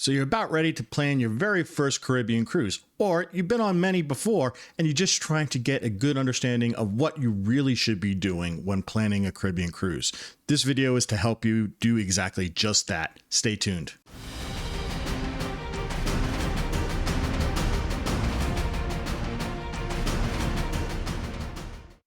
So you're about ready to plan your very first Caribbean cruise, or you've been on many before and you're just trying to get a good understanding of what you really should be doing when planning a Caribbean cruise. This video is to help you do exactly just that. Stay tuned.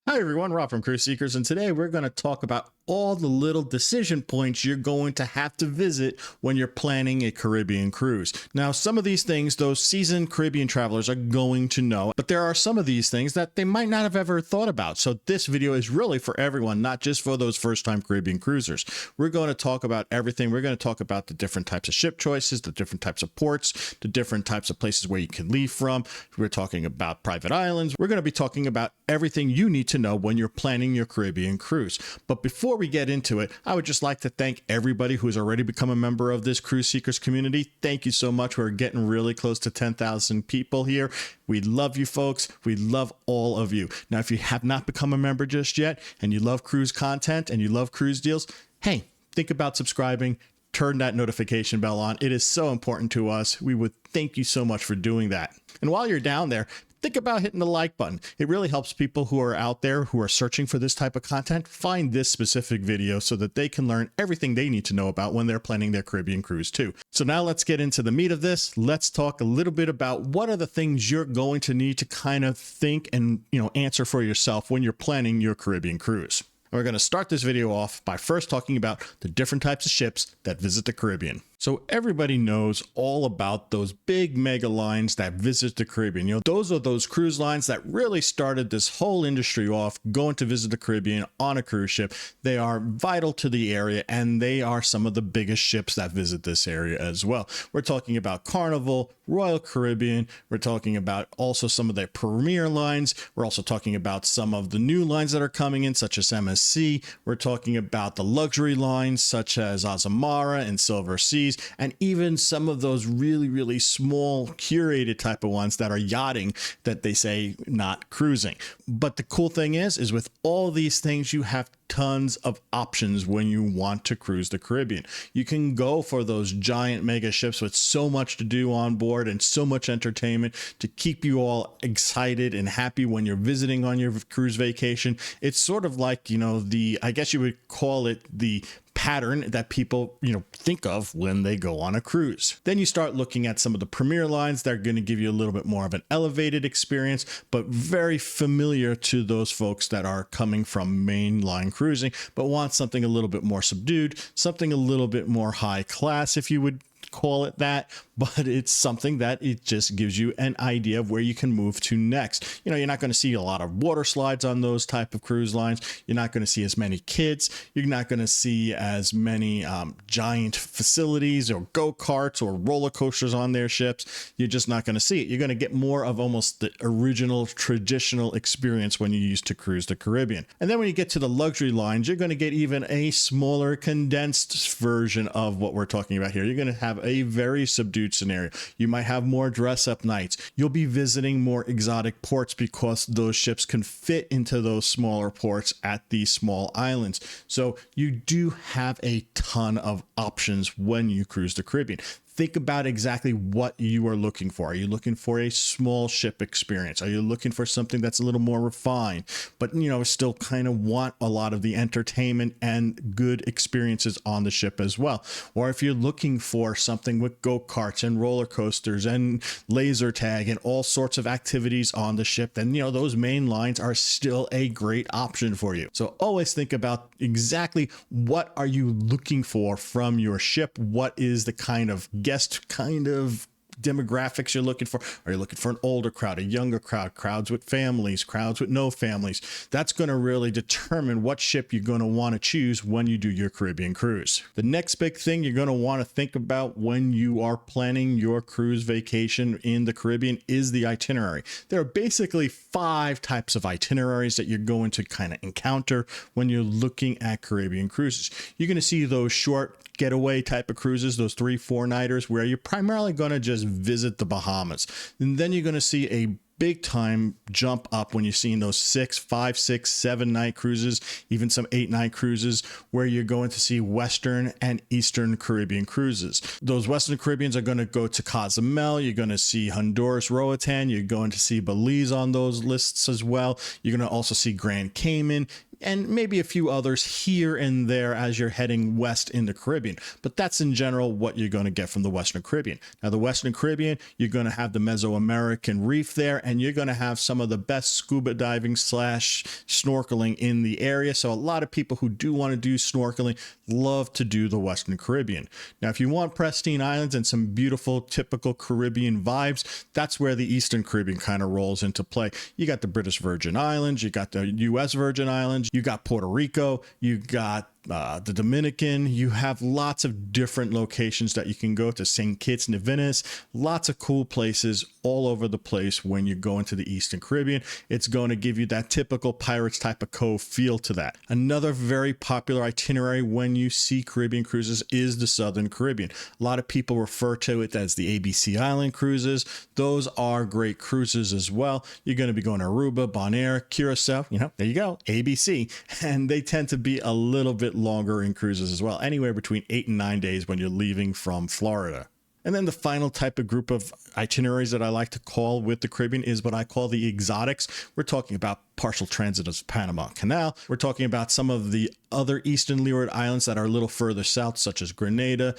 Hi everyone, Rob from Cruise Seekers, and today we're going to talk about all the little decision points you're going to have to visit when you're planning a Caribbean cruise. Now, some of these things, those seasoned Caribbean travelers are going to know, but there are some of these things that they might not have ever thought about. So this video is really for everyone, not just for those first-time Caribbean cruisers. We're going to talk about everything. We're going to talk about the different types of ship choices, the different types of ports, the different types of places where you can leave from. We're talking about private islands. We're going to be talking about everything you need to know when you're planning your Caribbean cruise. But before we get into it, I would just like to thank everybody who has already become a member of this Cruise Seekers community. Thank you so much. We're getting really close to 10,000 people here. We love you folks. We love all of you. Now, if you have not become a member just yet and you love cruise content and you love cruise deals, hey, think about subscribing. Turn that notification bell on. It is so important to us. We would thank you so much for doing that. And while you're down there, think about hitting the like button. It really helps people who are out there who are searching for this type of content find this specific video so that they can learn everything they need to know about when they're planning their Caribbean cruise too. So now let's get into the meat of this. Let's talk a little bit about what are the things you're going to need to kind of think and, answer for yourself when you're planning your Caribbean cruise. We're going to start this video off by first talking about the different types of ships that visit the Caribbean. So everybody knows all about those big mega lines that visit the Caribbean. Those are those cruise lines that really started this whole industry off going to visit the Caribbean on a cruise ship. They are vital to the area and they are some of the biggest ships that visit this area as well. We're talking about Carnival, Royal Caribbean. We're talking about also some of their premier lines. We're also talking about some of the new lines that are coming in, such as MSC. We're talking about the luxury lines such as Azamara and Silver Seas, and even some of those really, really small curated type of ones that are yachting that they say not cruising. But the cool thing is with all these things, you have tons of options when you want to cruise the Caribbean. You can go for those giant mega ships with so much to do on board and so much entertainment to keep you all excited and happy when you're visiting on your cruise vacation. It's sort of like, I guess you would call it the pattern that people, think of when they go on a cruise. Then you start looking at some of the premier lines that are going to give you a little bit more of an elevated experience, but very familiar to those folks that are coming from mainline cruising, but want something a little bit more subdued, something a little bit more high class, if you would call it that, but it's something that it just gives you an idea of where you can move to next. You're not going to see a lot of water slides on those type of cruise lines. You're not going to see as many kids. You're not going to see as many giant facilities or go-karts or roller coasters on their ships. You're just not going to see it. You're going to get more of almost the original traditional experience when you used to cruise the Caribbean. And then when you get to the luxury lines, you're going to get even a smaller condensed version of what we're talking about here. You're going to have a very subdued scenario. You might have more dress up nights. You'll be visiting more exotic ports because those ships can fit into those smaller ports at these small islands. So you do have a ton of options when you cruise the Caribbean. Think about exactly what you are looking for. Are you looking for a small ship experience? Are you looking for something that's a little more refined, but still kind of want a lot of the entertainment and good experiences on the ship as well? Or if you're looking for something with go-karts and roller coasters and laser tag and all sorts of activities on the ship, then those main lines are still a great option for you. So always think about exactly what are you looking for from your ship? What is the kind of guest kind of demographics you're looking for? Are you looking for an older crowd, a younger crowd, crowds with families, crowds with no families? That's going to really determine what ship you're going to want to choose when you do your Caribbean cruise. The next big thing you're going to want to think about when you are planning your cruise vacation in the Caribbean is the itinerary. There are basically 5 types of itineraries that you're going to kind of encounter when you're looking at Caribbean cruises. You're going to see those short getaway type of cruises, those 3-4 nighters where you're primarily going to just visit the Bahamas. And then you're going to see a big time jump up when you're seeing those 6, 5, 6, 7 night cruises, even some 8 night cruises, where you're going to see Western and Eastern Caribbean cruises. Those Western Caribbeans are going to go to Cozumel. You're going to see Honduras, Roatan. You're going to see Belize on those lists as well. You're going to also see Grand Cayman, and maybe a few others here and there as you're heading west in the Caribbean. But that's in general what you're going to get from the Western Caribbean. Now, the Western Caribbean, you're going to have the Mesoamerican reef there, and you're going to have some of the best scuba diving / snorkeling in the area. So a lot of people who do want to do snorkeling love to do the Western Caribbean. Now, if you want pristine islands and some beautiful, typical Caribbean vibes, that's where the Eastern Caribbean kind of rolls into play. You got the British Virgin Islands, you got the U.S. Virgin Islands, you got Puerto Rico, you got the Dominican. You have lots of different locations that you can go to. St. Kitts and Nevis, lots of cool places all over the place. When you go into the Eastern Caribbean, it's going to give you that typical Pirates type of Cove feel to that. Another very popular itinerary when you see Caribbean cruises is the Southern Caribbean. A lot of people refer to it as the ABC Island cruises. Those are great cruises as well. You're going to be going to Aruba, Bonaire, Curacao, there you go, ABC, and they tend to be a little bit longer in cruises as well, anywhere between 8 and 9 days when you're leaving from Florida. And then the final type of group of itineraries that I like to call with the Caribbean is what I call the exotics. We're talking about partial transit of Panama Canal. We're talking about some of the other Eastern Leeward Islands that are a little further south, such as Grenada,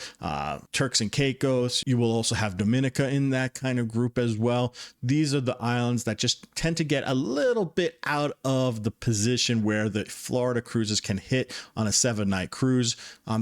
Turks and Caicos. You will also have Dominica in that kind of group as well. These are the islands that just tend to get a little bit out of the position where the Florida cruises can hit on a 7-night cruise.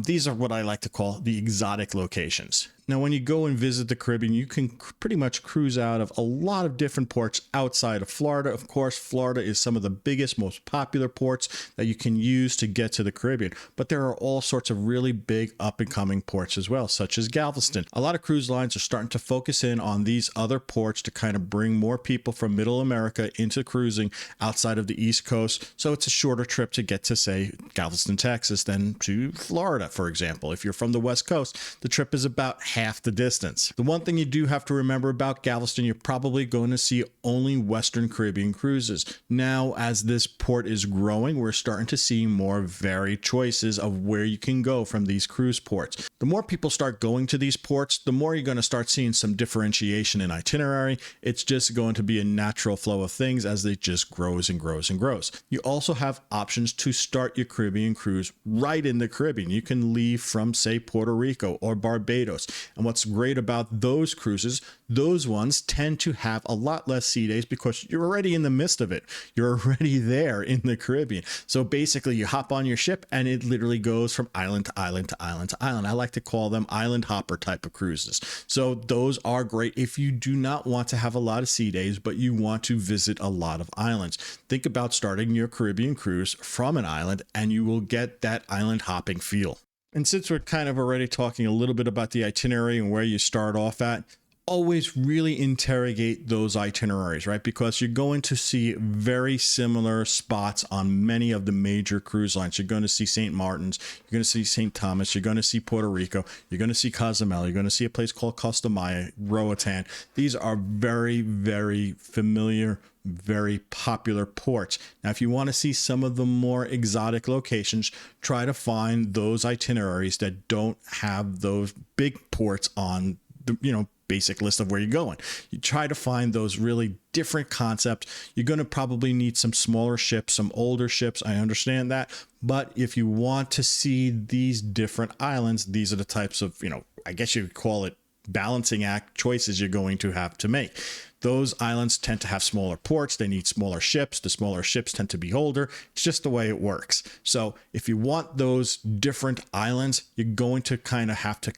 These are what I like to call the exotic locations. Now, when you go and visit the Caribbean, you can pretty much cruise out of a lot of different ports outside of Florida. Of course, Florida is some of the biggest, most popular ports that you can use to get to the Caribbean. But there are all sorts of really big up-and-coming ports as well, such as Galveston. A lot of cruise lines are starting to focus in on these other ports to kind of bring more people from Middle America into cruising outside of the East Coast. So it's a shorter trip to get to, say, Galveston, Texas, than to Florida, for example. If you're from the West Coast, the trip is about half the distance. The one thing you do have to remember about Galveston, you're probably going to see only Western Caribbean cruises. Now, as this port is growing, we're starting to see more varied choices of where you can go from these cruise ports. The more people start going to these ports, the more you're going to start seeing some differentiation in itinerary. It's just going to be a natural flow of things as it just grows and grows and grows. You also have options to start your Caribbean cruise right in the Caribbean. You can leave from, say, Puerto Rico or Barbados. And what's great about those cruises, those ones tend to have a lot less sea days because you're already in the midst of it. You're already there in the Caribbean. So basically you hop on your ship and it literally goes from island to island to island to island. I like to call them island hopper type of cruises. So those are great if you do not want to have a lot of sea days, but you want to visit a lot of islands. Think about starting your Caribbean cruise from an island and you will get that island hopping feel. And since we're kind of already talking a little bit about the itinerary and where you start off at, always really interrogate those itineraries, right? Because you're going to see very similar spots on many of the major cruise lines. You're going to see St. Martin's, you're going to see St. Thomas, you're going to see Puerto Rico, you're going to see Cozumel, you're going to see a place called Costa Maya, Roatan. These are very, very familiar, very popular ports. Now, if you want to see some of the more exotic locations, try to find those itineraries that don't have those big ports on the, basic list of where you're going. You try to find those really different concepts. You're going to probably need some smaller ships, some older ships. I understand that. But if you want to see these different islands, these are the types of, I guess you would call it balancing act choices you're going to have to make. Those islands tend to have smaller ports. They need smaller ships. The smaller ships tend to be older. It's just the way it works. So if you want those different islands, you're going to kind of have to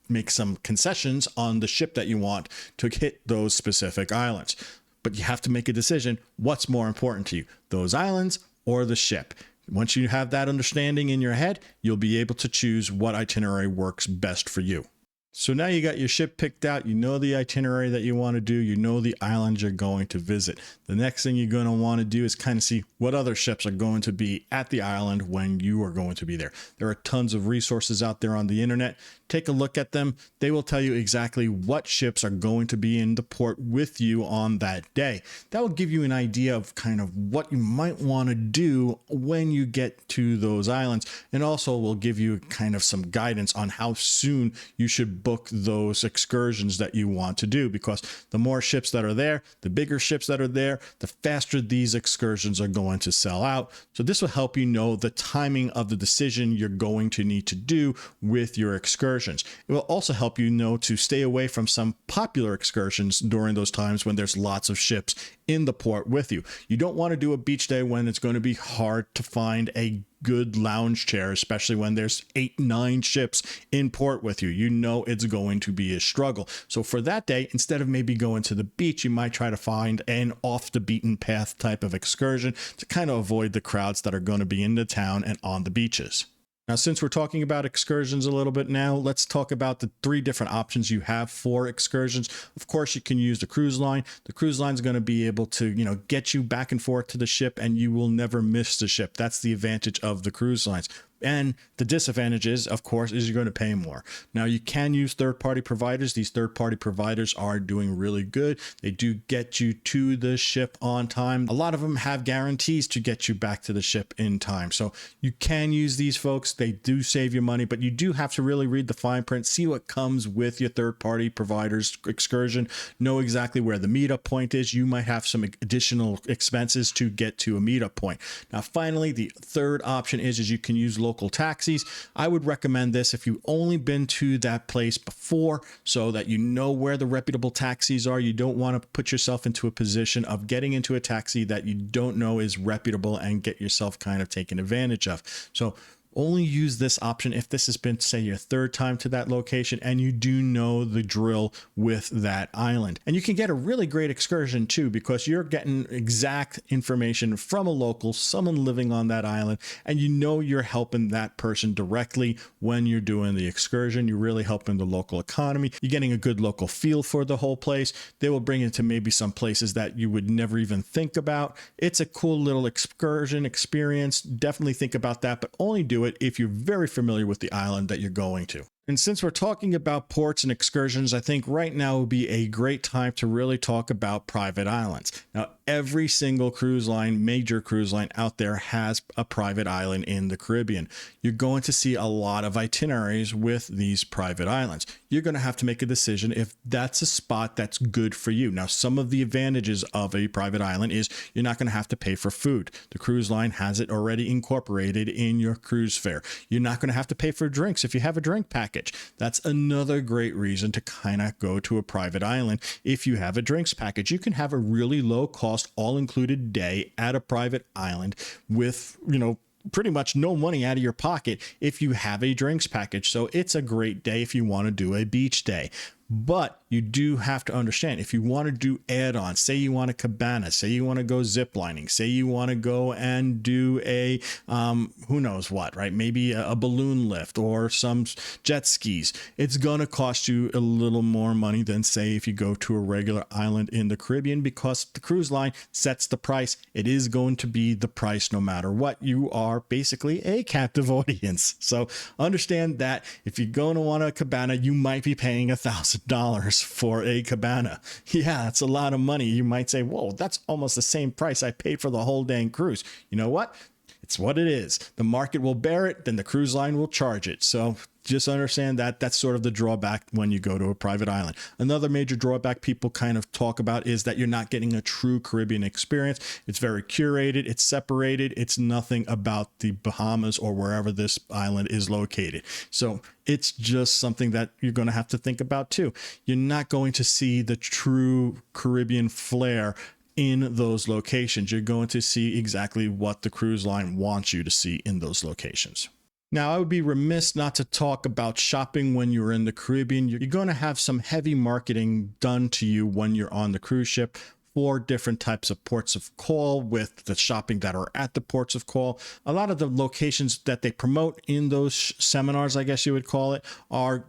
make some concessions on the ship that you want to hit those specific islands. But you have to make a decision. What's more important to you, those islands or the ship? Once you have that understanding in your head, you'll be able to choose what itinerary works best for you. So now you got your ship picked out, you know the itinerary that you want to do, you know the islands you're going to visit. The next thing you're going to want to do is kind of see what other ships are going to be at the island when you are going to be there. There are tons of resources out there on the internet. take a look at them. They will tell you exactly what ships are going to be in the port with you on that day. That will give you an idea of kind of what you might want to do when you get to those islands, and also will give you kind of some guidance on how soon you should book those excursions that you want to do, because the more ships that are there, the bigger ships that are there, the faster these excursions are going to sell out. So this will help you know the timing of the decision you're going to need to do with your excursions. It will also help you know to stay away from some popular excursions during those times when there's lots of ships in the port with you. You don't want to do a beach day when it's going to be hard to find a good lounge chair, especially when there's 8-9 ships in port with you. You know it's going to be a struggle. So for that day, instead of maybe going to the beach, you might try to find an off the beaten path type of excursion to kind of avoid the crowds that are going to be in the town and on the beaches. Now, since we're talking about excursions a little bit now, let's talk about the 3 different options you have for excursions. Of course, you can use the cruise line. The cruise line is going to be able to, get you back and forth to the ship, and you will never miss the ship. That's the advantage of the cruise lines. And the disadvantage is, of course, is you're going to pay more. Now, you can use third-party providers. These third-party providers are doing really good. They do get you to the ship on time. A lot of them have guarantees to get you back to the ship in time. So you can use these folks. They do save you money, but you do have to really read the fine print, see what comes with your third-party provider's excursion, know exactly where the meetup point is. You might have some additional expenses to get to a meetup point. Now, finally, the third option is you can use local taxis. I would recommend this if you've only been to that place before, so that you know where the reputable taxis are. You don't want to put yourself into a position of getting into a taxi that you don't know is reputable and get yourself kind of taken advantage of. So only use this option if this has been, say, your 3rd time to that location and you do know the drill with that island. And you can get a really great excursion too, because you're getting exact information from a local, someone living on that island, and you're helping that person directly when you're doing the excursion. You're really helping the local economy. You're getting a good local feel for the whole place. They will bring you to maybe some places that you would never even think about. It's a cool little excursion experience. Definitely think about that, but only do it if you're very familiar with the island that you're going to. And since we're talking about ports and excursions, I think right now would be a great time to really talk about private islands. Now, every single cruise line, major cruise line out there has a private island in the Caribbean. You're going to see a lot of itineraries with these private islands. You're going to have to make a decision if that's a spot that's good for you. Now, some of the advantages of a private island is you're not going to have to pay for food. The cruise line has it already incorporated in your cruise fare. You're not going to have to pay for drinks if you have a drink package. That's another great reason to kind of go to a private island. If you have a drinks package, you can have a really low cost, all-included day at a private island with, pretty much no money out of your pocket if you have a drinks package. So it's a great day if you want to do a beach day. But you do have to understand, if you want to do add-ons, say you want a cabana, say you want to go zip lining, say you want to go and do a who knows what, right? Maybe a balloon lift or some jet skis. It's going to cost you a little more money than, say, if you go to a regular island in the Caribbean, because the cruise line sets the price. It is going to be the price no matter what. You are basically a captive audience. So understand that if you're going to want a cabana, you might be paying $1,000 for a cabana. Yeah, that's a lot of money. You might say, whoa, that's almost the same price I paid for the whole dang cruise. You know what? It's what it is. The market will bear it, then the cruise line will charge it. So just understand that that's sort of the drawback when you go to a private island. Another major drawback people kind of talk about is that you're not getting a true Caribbean experience. It's very curated, it's separated, it's nothing about the Bahamas or wherever this island is located. So it's just something that you're going to have to think about too. You're not going to see the true Caribbean flair in those locations. You're going to see exactly what the cruise line wants you to see in those locations. Now, I would be remiss not to talk about shopping when you're in the Caribbean. You're going to have some heavy marketing done to you when you're on the cruise ship for different types of ports of call, with the shopping that are at the ports of call. A lot of the locations that they promote in those seminars, I guess you would call it, are,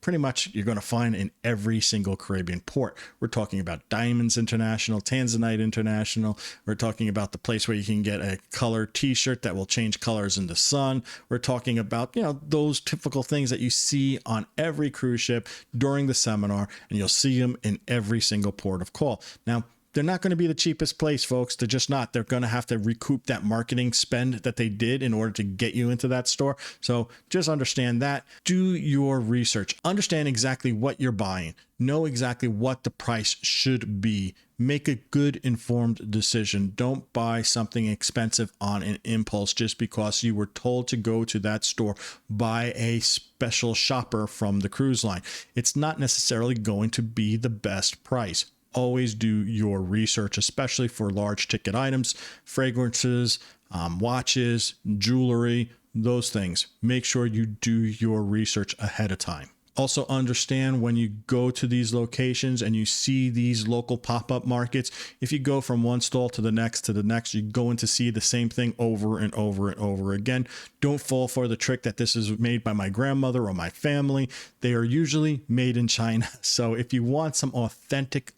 pretty much you're going to find in every single Caribbean port. We're talking about Diamonds International, Tanzanite International. We're talking about the place where you can get a colored t-shirt that will change colors in the sun. We're talking about, those typical things that you see on every cruise ship during the seminar, and you'll see them in every single port of call. Now, they're not going to be the cheapest place, folks. They're just not. They're going to have to recoup that marketing spend that they did in order to get you into that store. So just understand that. Do your research. Understand exactly what you're buying. Know exactly what the price should be. Make a good informed decision. Don't buy something expensive on an impulse just because you were told to go to that store by a special shopper from the cruise line. It's not necessarily going to be the best price. Always do your research, especially for large ticket items, fragrances, watches, jewelry, those things. Make sure you do your research ahead of time. Also understand when you go to these locations and you see these local pop-up markets, if you go from one stall to the next, you're going to see the same thing over and over and over again. Don't fall for the trick that this is made by my grandmother or my family. They are usually made in China. So if you want some authentic,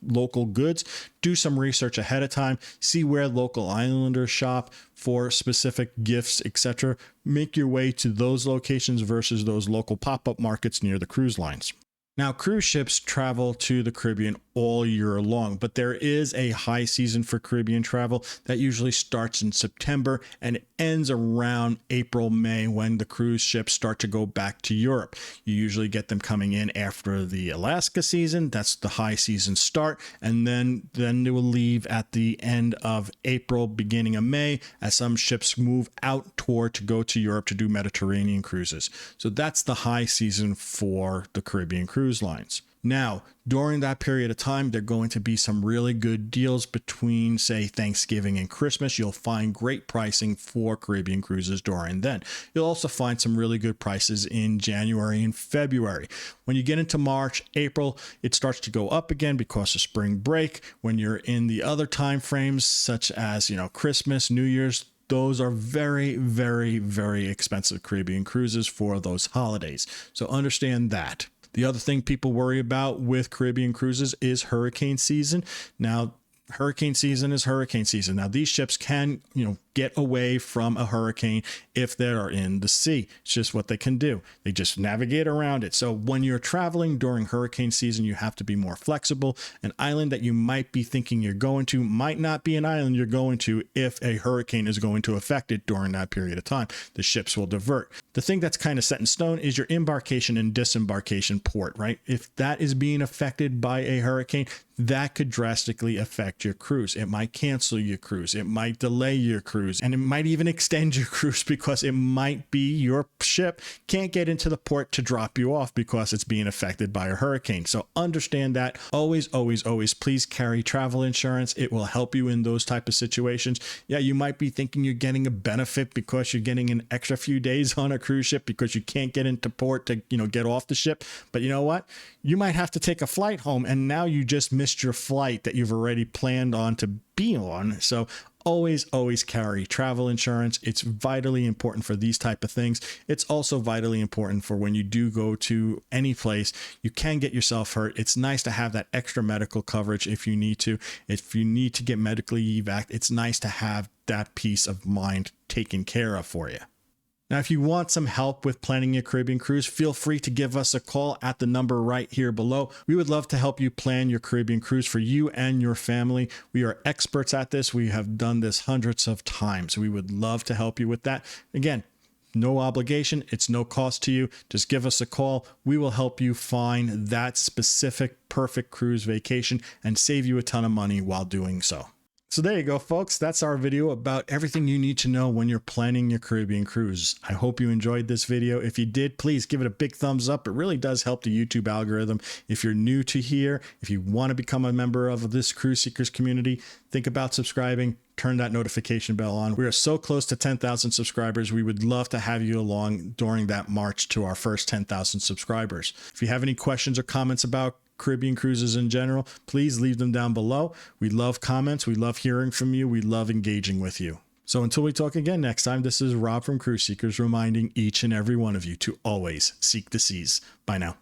local goods, do some research ahead of time. See where local islanders shop for specific gifts, etc. Make your way to those locations versus those local pop-up markets near the cruise lines. Now, cruise ships travel to the Caribbean all year long, but there is a high season for Caribbean travel that usually starts in September and it ends around April, May, when the cruise ships start to go back to Europe. You usually get them coming in after the Alaska season. That's the high season start. And then they will leave at the end of April, beginning of May, as some ships move out toward to go to Europe to do Mediterranean cruises. So that's the high season for the Caribbean cruise lines. Now, during that period of time, there are going to be some really good deals between, say, Thanksgiving and Christmas. You'll find great pricing for Caribbean cruises during then. You'll also find some really good prices in January and February. When you get into March, April, it starts to go up again because of spring break. When you're in the other time frames, such as, Christmas, New Year's, those are very, very, very expensive Caribbean cruises for those holidays. So understand that. The other thing people worry about with Caribbean cruises is hurricane season. Now, hurricane season is hurricane season. Now, these ships can, get away from a hurricane if they are in the sea. It's just what they can do. They just navigate around it. So when you're traveling during hurricane season, you have to be more flexible. An island that you might be thinking you're going to might not be an island you're going to if a hurricane is going to affect it during that period of time. The ships will divert. The thing that's kind of set in stone is your embarkation and disembarkation port, right? If that is being affected by a hurricane, that could drastically affect your cruise. It might cancel your cruise. It might delay your cruise, and it might even extend your cruise because it might be your ship can't get into the port to drop you off because it's being affected by a hurricane. So understand that. Always, always, always, please carry travel insurance. It will help you in those type of situations. Yeah, you might be thinking you're getting a benefit because you're getting an extra few days on a cruise ship because you can't get into port to, get off the ship. But you know what? You might have to take a flight home, and now you just missed your flight that you've already planned on to be on. So always, always carry travel insurance. It's vitally important for these type of things. It's also vitally important for when you do go to any place, you can get yourself hurt. It's nice to have that extra medical coverage if you need to. If you need to get medically evac, it's nice to have that peace of mind taken care of for you. Now, if you want some help with planning your Caribbean cruise, feel free to give us a call at the number right here below. We would love to help you plan your Caribbean cruise for you and your family. We are experts at this. We have done this hundreds of times. We would love to help you with that. Again, no obligation. It's no cost to you. Just give us a call. We will help you find that specific perfect cruise vacation and save you a ton of money while doing so. So there you go, folks. That's our video about everything you need to know when you're planning your Caribbean cruise. I hope you enjoyed this video. If you did, please give it a big thumbs up. It really does help the YouTube algorithm. If you're new to here, if you want to become a member of this Cruise Seekers community, think about subscribing. Turn that notification bell on. We are so close to 10,000 subscribers. We would love to have you along during that march to our first 10,000 subscribers. If you have any questions or comments about Caribbean cruises in general, please leave them down below. We love comments. We love hearing from you. We love engaging with you. So until we talk again next time, this is Rob from Cruise Seekers reminding each and every one of you to always seek the seas. Bye now.